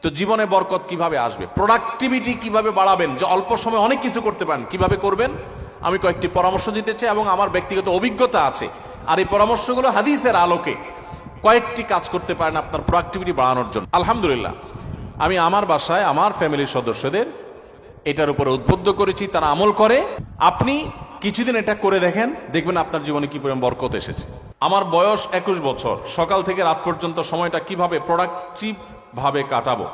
তো জীবনে বরকত কিভাবে আসবে, প্রোডাক্টিভিটি কিভাবে বাড়াবেন, যে অল্প সময় অনেক কিছু করতে পারেন, কিভাবে করবেন আমি কয়েকটি পরামর্শ দিতে চাই এবং আমার ব্যক্তিগত অভিজ্ঞতা আছে। আর এই পরামর্শগুলো হাদিসের আলোকে কয়েকটি কাজ করতে পারেন আপনার প্রোডাক্টিভিটি বাড়ানোর জন্য। আলহামদুলিল্লাহ, আমি আমার বাসায় আমার ফ্যামিলির সদস্যদের এটার উপরে উদ্বুদ্ধ করেছি, তারা আমল করে। আপনি কিছুদিন এটা করে দেখেন, দেখবেন আপনার জীবনে কি পরিমাণ বরকত এসেছে। আমার বয়স 21 বছর, সকাল থেকে রাত পর্যন্ত সময়টা কিভাবে প্রোডাক্টিভ ভাবে কাটাবো,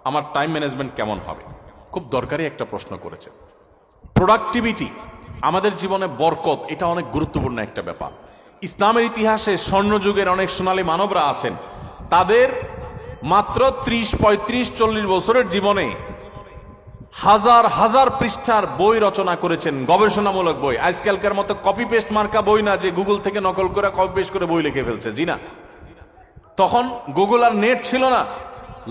আমার টাইম ম্যানেজমেন্ট কেমন হবে, খুব দরকারি একটা প্রশ্ন করেছে। প্রোডাক্টিভিটি আমাদের জীবনে বরকত, এটা অনেক গুরুত্বপূর্ণ একটা ব্যাপার। ইসলামের ইতিহাসে স্বর্ণযুগের অনেক সোনালী মানবরা আছেন, তাদের মাত্র 30, 35, 40 বছরের জীবনে হাজার হাজার পৃষ্ঠার বই রচনা করেছেন, গবেষণামূলক বই। আজকালকার মতো কপি পেস্ট মার্কা বই না, যে গুগল থেকে নকল করে কপি পেস্ট করে বই লিখে ফেলছে, জি না। তখন গুগল আর নেট ছিল না,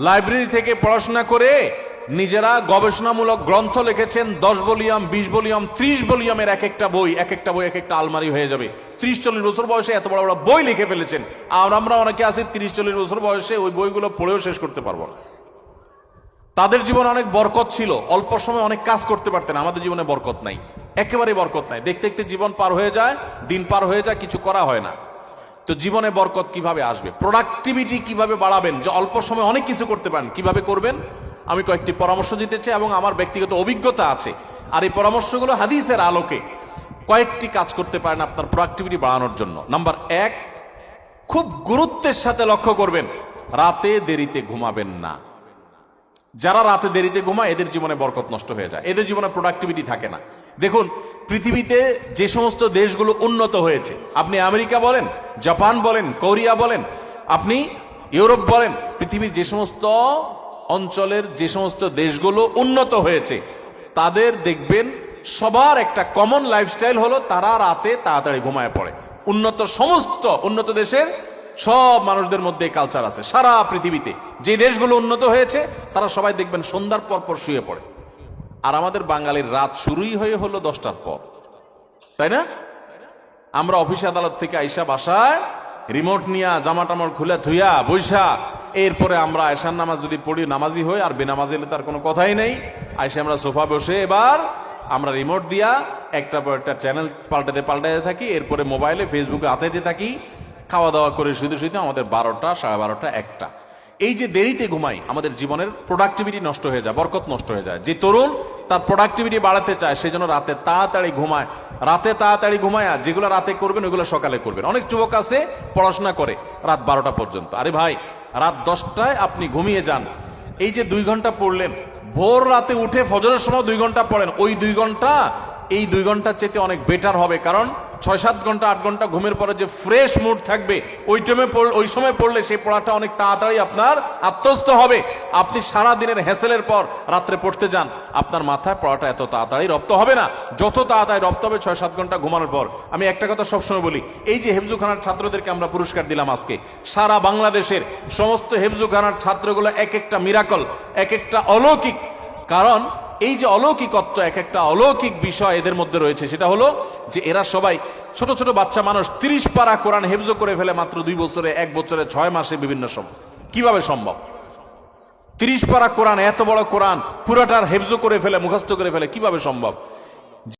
লাইব্রেরি থেকে পড়াশোনা করে নিজেরা গবেষণামূলক গ্রন্থ লিখেছেন। 10 ভলিউম, 20 ভলিউম, 30 ভলিউমের এক একটা বই এক একটা আলমারি হয়ে যাবে। 30-40 বছর বয়সে এত বড় বড় বই লিখে ফেলেছেন। আর আমরা অনেকে আছি 30-40 বছর বয়সে ওই বইগুলো পড়েও শেষ করতে পারবো না। তাদের জীবনে অনেক বরকত ছিল, অল্প সময় অনেক কাজ করতে পারতেন। আমাদের জীবনে বরকত নাই, একেবারেই বরকত নাই। দেখতে দেখতে জীবন পার হয়ে যায়, দিন পার হয়ে যায়, কিছু করা হয় না। তো জীবনে বরকত কিভাবে আসবে, প্রোডাক্টিভিটি কিভাবে বাড়াবেন, যে অল্প সময় অনেক কিছু করতে পারেন, কিভাবে করবেন আমি কয়েকটি পরামর্শ দিতে চাই এবং আমার ব্যক্তিগত অভিজ্ঞতা আছে। আর এই পরামর্শগুলো হাদিসের আলোকে কয়েকটি কাজ করতে পারেন আপনার প্রোডাক্টিভিটি বাড়ানোর জন্য। নাম্বার 1, খুব গুরুত্বের সাথে লক্ষ্য করবেন, রাতে দেরিতে ঘুমাবেন না। যারা রাতে দেরিতে ঘুমায় এদের জীবনে বরকত নষ্ট হয়ে যায়, এদের জীবনে প্রোডাক্টিভিটি থাকে না। দেখুন, পৃথিবীতে যে সমস্ত দেশগুলো উন্নত হয়েছে, আপনি আমেরিকা বলেন, জাপান বলেন, কোরিয়া বলেন, আপনি ইউরোপ বলেন, পৃথিবীর যে সমস্ত অঞ্চলের যে সমস্ত দেশগুলো উন্নত হয়েছে, তাদের দেখবেন সবার একটা কমন লাইফস্টাইল হলো তারা রাতে তাড়াতাড়ি ঘুমায় পড়ে। সমস্ত উন্নত দেশের সব মানুষদের মধ্যে কালচার আছে। সারা পৃথিবীতে যে দেশগুলো উন্নত হয়েছে তারা সবাই দেখবেন সন্ধ্যার পর পর শুয়ে পড়ে। আর আমাদের বাঙালির রাত শুরুই হয়ে হলো 10টার পর, তাই না? আমরা অফিস আদালত থেকে আইসা বাসায় রিমোট নিয়া জামা টামা খুলে ধুইয়া বৈশা, এরপরে আমরা আয়সার নামাজ যদি পড়ি নামাজি হই, আর বেনামাজি হলে তার কোনো কথাই নেই। আইসা আমরা সোফা বসে এবার আমরা রিমোট দিয়া একটা পর একটা চ্যানেল পাল্টাতে থাকি, এরপরে মোবাইলে ফেসবুকে হাতাইতে থাকি, খাওয়া দাওয়া করে শুধু শুধু আমাদের 12টা, 12:30, 1টা। এই যে দেরিতে ঘুমাই, আমাদের জীবনের প্রোডাক্টিভিটি নষ্ট হয়ে যায়, বরকত নষ্ট হয়ে যায়। যে তরুণ তার প্রোডাক্টিভিটি বাড়াতে চায়, সেই জন্য রাতে তাড়াতাড়ি ঘুমায়। রাতে তাড়াতাড়ি ঘুমায়, যেগুলো রাতে করবেন ওইগুলো সকালে করবেন। অনেক যুবক আছে পড়াশোনা করে রাত 12টা পর্যন্ত। আরে ভাই, রাত 10টায় আপনি ঘুমিয়ে যান, এই যে 2 ঘন্টা পড়লেন, ভোর রাতে উঠে ফজরের সময় 2 ঘন্টা পড়েন, ওই 2 ঘন্টা এই 2 ঘন্টার চেয়ে অনেক বেটার হবে। কারণ 6-7 ঘন্টা 8 ঘন্টা ঘুমের পরে যে ফ্রেশ মুড থাকবে, ওই সময় পড়লে সেই পড়াটা অনেক তাড়াতাড়ি আপনার আত্মস্থ হবে। আপনি সারা দিনের হ্যাসেলের পর রাত্রে পড়তে যান, আপনার মাথায় পড়াটা এত তাড়াতাড়ি রপ্ত হবে না, যত তাড়াতাড়ি রপ্ত হবে 6-7 ঘন্টা ঘুমানোর পর। আমি একটা কথা সবসময় বলি, এই যে হেফজুখানার ছাত্রদেরকে আমরা পুরস্কার দিলাম আজকে, সারা বাংলাদেশের সমস্ত হেফজুখানার ছাত্রগুলো এক একটা মিরাকল, এক একটা অলৌকিক। কারণ এই যে অলৌকিকত্ব, এক একটা অলৌকিক বিষয় এদের মধ্যে রয়েছে, সেটা হলো যে এরা সবাই ছোট ছোট বাচ্চা মানুষ 30 পারা কোরআন হেফজ করে ফেলে মাত্র 2 বছরে, 1 বছরে, 6 মাসে, বিভিন্ন সময়। কিভাবে সম্ভব? 30 পারা কোরআন, এত বড় কোরআন পুরাটার হেফজ করে ফেলে, মুখস্থ করে ফেলে, কিভাবে সম্ভব?